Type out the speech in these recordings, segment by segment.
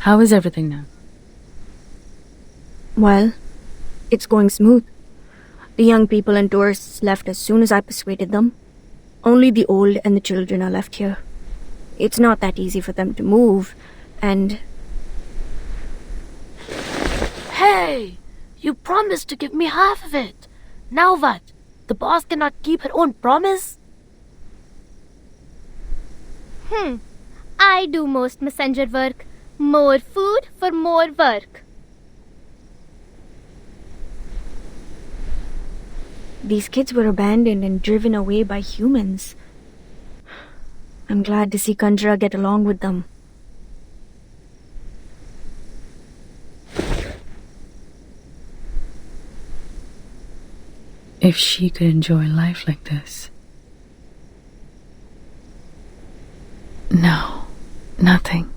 How is everything now? Well, it's going smooth. The young people and tourists left as soon as I persuaded them. Only the old and the children are left here. It's not that easy for them to move, and... Hey! You promised to give me half of it. Now what? The boss cannot keep her own promise? I do most messenger work. More food for more work. These kids were abandoned and driven away by humans. I'm glad to see Kandra get along with them. If she could enjoy life like this. No, nothing.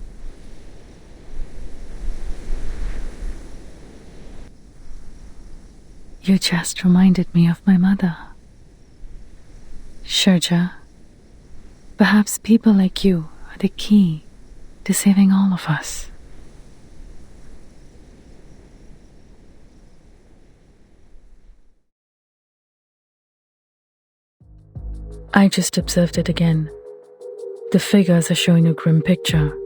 You just reminded me of my mother. Sharja, perhaps people like you are the key to saving all of us. I just observed it again. The figures are showing a grim picture.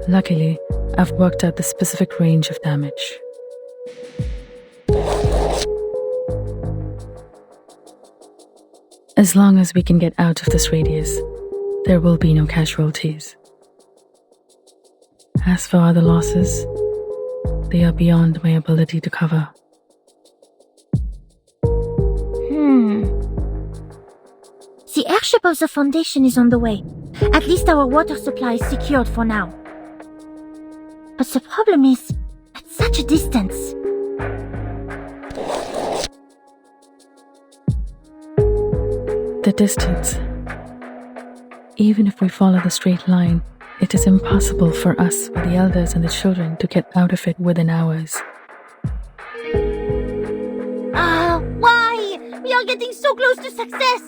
Luckily, I've worked out the specific range of damage. As long as we can get out of this radius, there will be no casualties. As for other losses, they are beyond my ability to cover. The airship of the Foundation is on the way. At least our water supply is secured for now. But the problem is, at such a distance. The distance. Even if we follow the straight line, it is impossible for us with the elders and the children to get out of it within hours. Why? We are getting so close to success.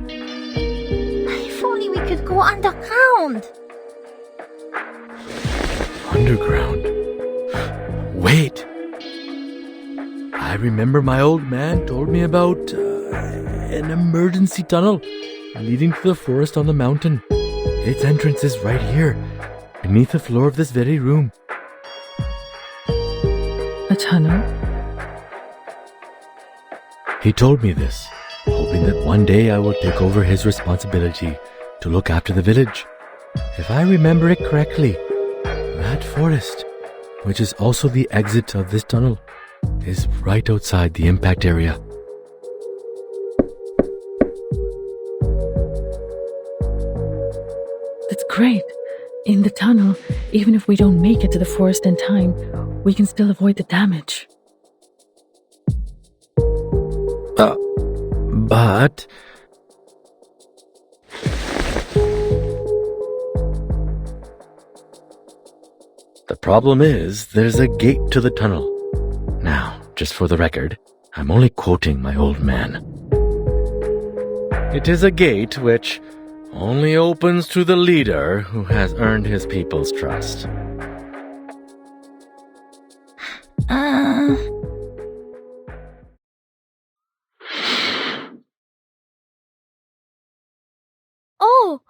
If only we could go underground. Underground? Wait! I remember my old man told me about an emergency tunnel leading to the forest on the mountain. Its entrance is right here, beneath the floor of this very room. A tunnel? He told me this, hoping that one day I will take over his responsibility to look after the village. If I remember it correctly, that forest, which is also the exit of this tunnel, is right outside the impact area. That's great. In the tunnel, even if we don't make it to the forest in time, we can still avoid the damage. But... the problem is, there's a gate to the tunnel. Now, just for the record, I'm only quoting my old man. It is a gate which only opens to the leader who has earned his people's trust. Oh,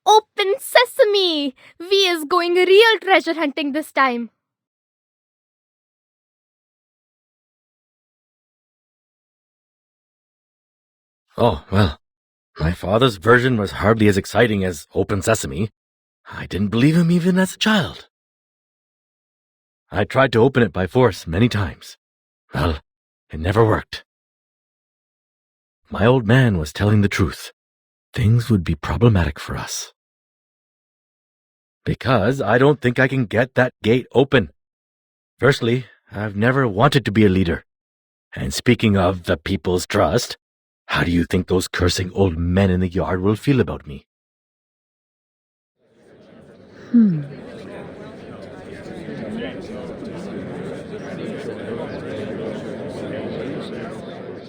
open sesame! We is going real treasure hunting this time. Oh, well, my father's version was hardly as exciting as Open Sesame. I didn't believe him even as a child. I tried to open it by force many times. Well, it never worked. My old man was telling the truth. Things would be problematic for us. Because I don't think I can get that gate open. Firstly, I've never wanted to be a leader. And speaking of the people's trust, how do you think those cursing old men in the yard will feel about me?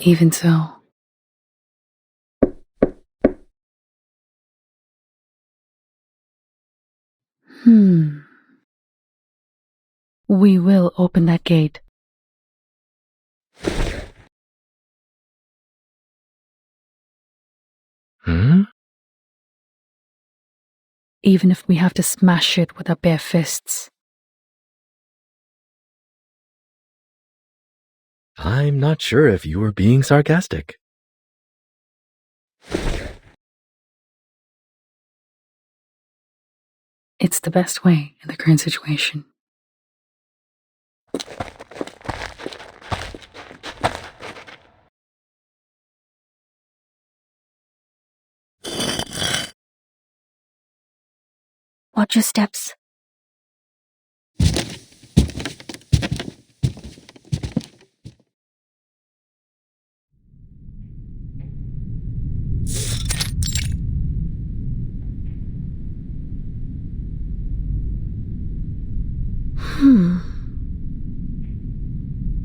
Even so. We will open that gate. Even if we have to smash it with our bare fists. I'm not sure if you were being sarcastic. It's the best way in the current situation. Watch your steps.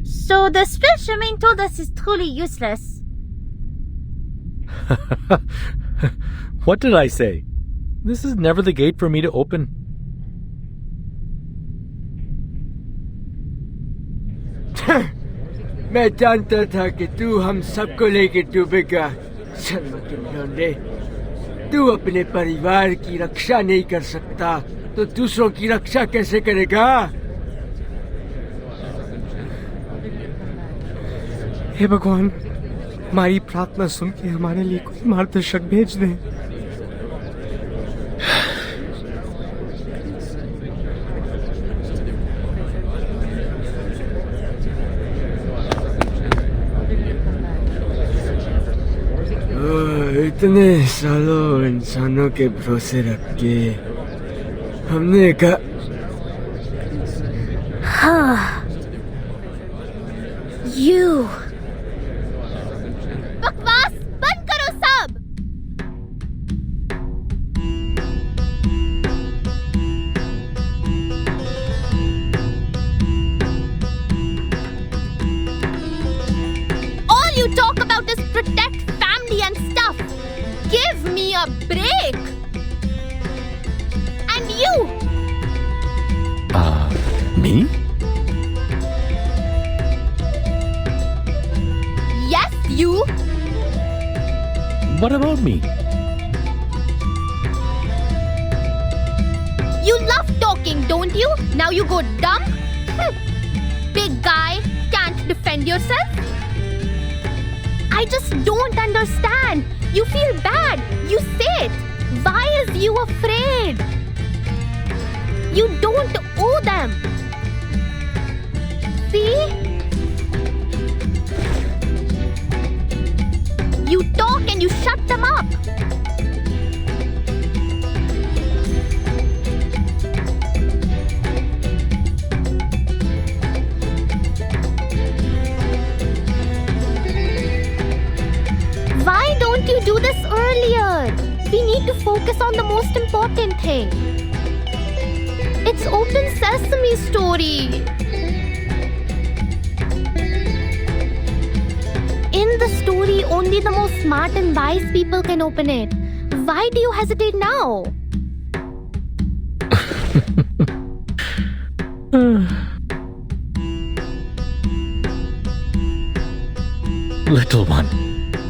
So the spell Charmaine told us is truly useless. What did I say? This is never the gate for me to open. मैं जानता था कि तू हम सबको लेके डूबेगा शर्मा के लौंडे तू अपने परिवार की रक्षा नहीं कर सकता तो दूसरों की रक्षा कैसे करेगा हे भगवान हमारी प्रार्थना सुन के हमारे लिए कोई मार्गदर्शक भेज दे इतने सालों इंसानों के भरोसे रख के हमने कहा You. बकवास बंद करो सब. All you talk about is protect family and stuff. Give me a break. And you. Me? Yes, you. What about me? You love talking, don't you? Now you go dumb? Big guy, can't defend yourself? I just don't understand. You feel bad. You say it. Why is you afraid? You don't owe them. See? You talk and you shut them up. Why don't you do this earlier? We need to focus on the most important thing. It's open sesame story. In the story, only the most smart and wise people can open it. Why do you hesitate now? Little one,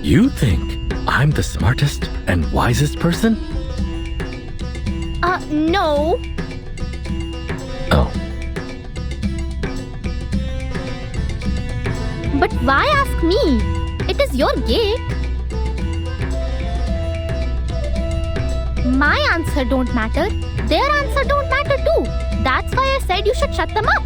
you think I'm the smartest and wisest person? No. Oh. But why ask me? It is your gate. My answer don't matter. Their answer don't matter too. That's why I said you should shut them up.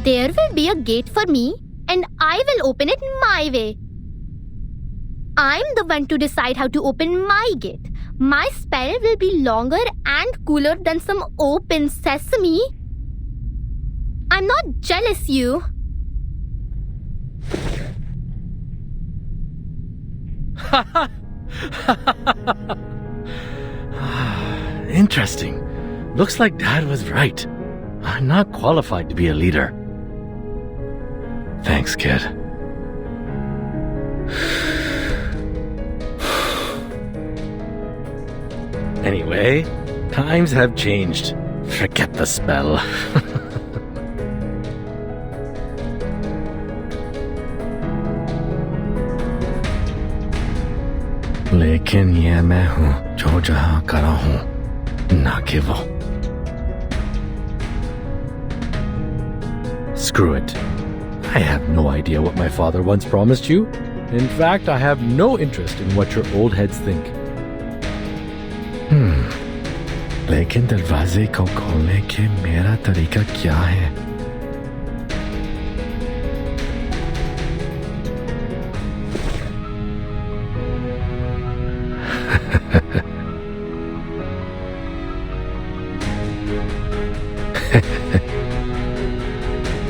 There will be a gate for me and I will open it my way. I'm the one to decide how to open my gate. My spell will be longer and cooler than some open sesame. I'm not jealous, you. Interesting. Looks like Dad was right. I'm not qualified to be a leader. Thanks, kid. Anyway, Times have changed. Forget the spell. लेकिन ये मैं हूँ जो जहाँ करा हूँ, ना कि वो. Screw it. I have no idea what my father once promised you. In fact, I have no interest in what your old heads think. लेकिन दरवाजे को खोलने के मेरा तरीका क्या है?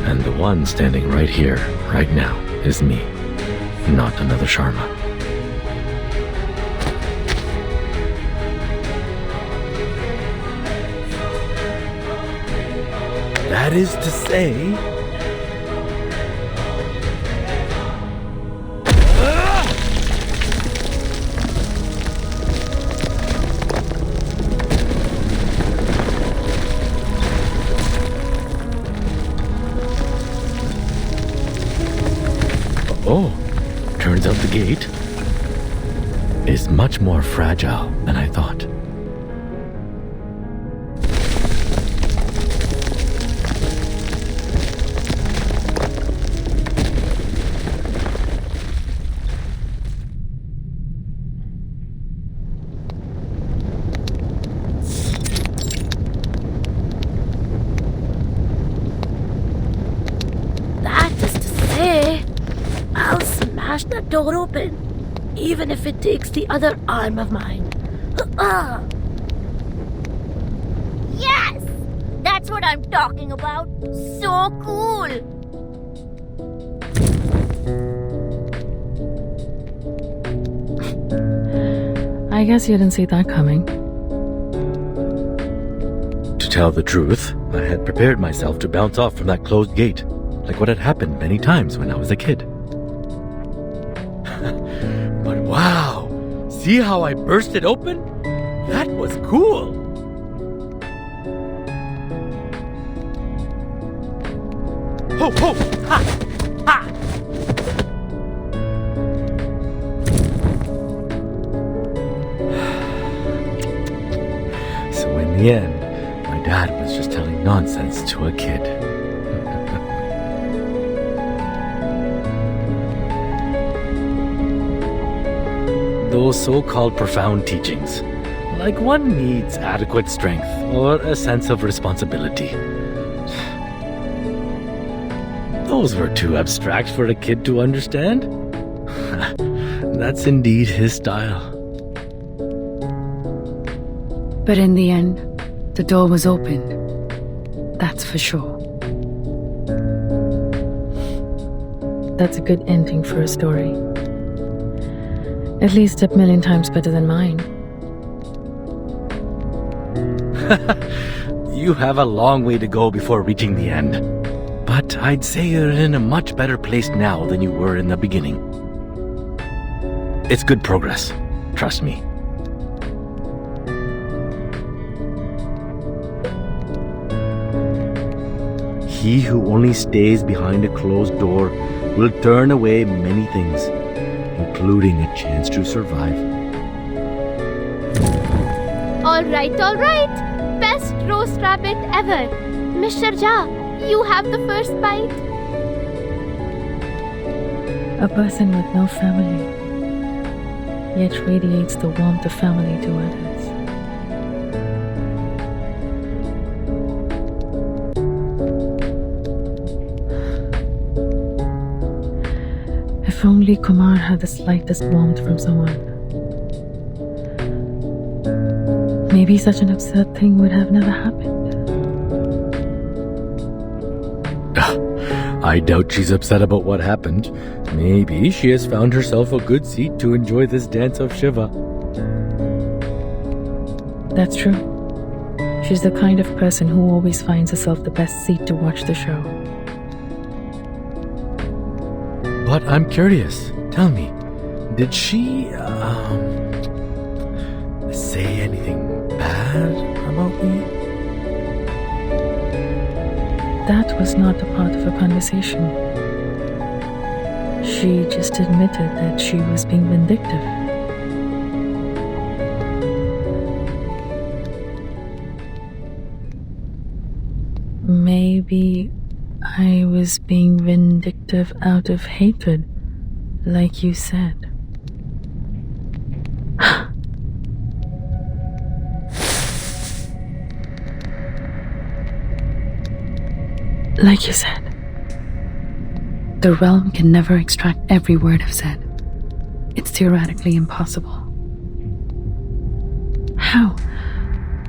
And the one standing right here, right now, is me, not another Sharma. That is to say... Oh, turns out the gate is much more fragile than I thought. Smash that door open, even if it takes the other arm of mine. Yes! That's what I'm talking about. So cool! I guess you didn't see that coming. To tell the truth, I had prepared myself to bounce off from that closed gate, like what had happened many times when I was a kid. But wow! See how I burst it open? That was cool! Ho ho! Ha! Ha! So in the end, my dad was just telling nonsense to a kid. Those so-called profound teachings, like one needs adequate strength or a sense of responsibility. Those were too abstract for a kid to understand. That's indeed his style. But in the end, the door was open. That's for sure. That's a good ending for a story. At least 1,000,000 times better than mine. You have a long way to go before reaching the end. But I'd say you're in a much better place now than you were in the beginning. It's good progress. Trust me. He who only stays behind a closed door will turn away many things, including a chance to survive. All right. Best roast rabbit ever. Mr. Jha, you have the first bite. A person with no family, yet radiates the warmth of family to others. If only Kumar had the slightest warmth from someone, maybe such an absurd thing would have never happened. I doubt she's upset about what happened. Maybe she has found herself a good seat to enjoy this dance of Shiva. That's true. She's the kind of person who always finds herself the best seat to watch the show. But I'm curious. Tell me, did she, say anything bad That was not a part of a conversation. She just admitted that she was being vindictive. Maybe I was being vindictive out of hatred, like you said. Like you said, the realm can never extract every word I've said. It's theoretically impossible. How?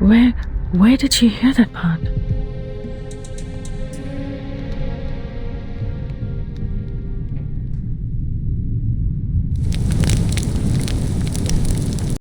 Where did she hear that part?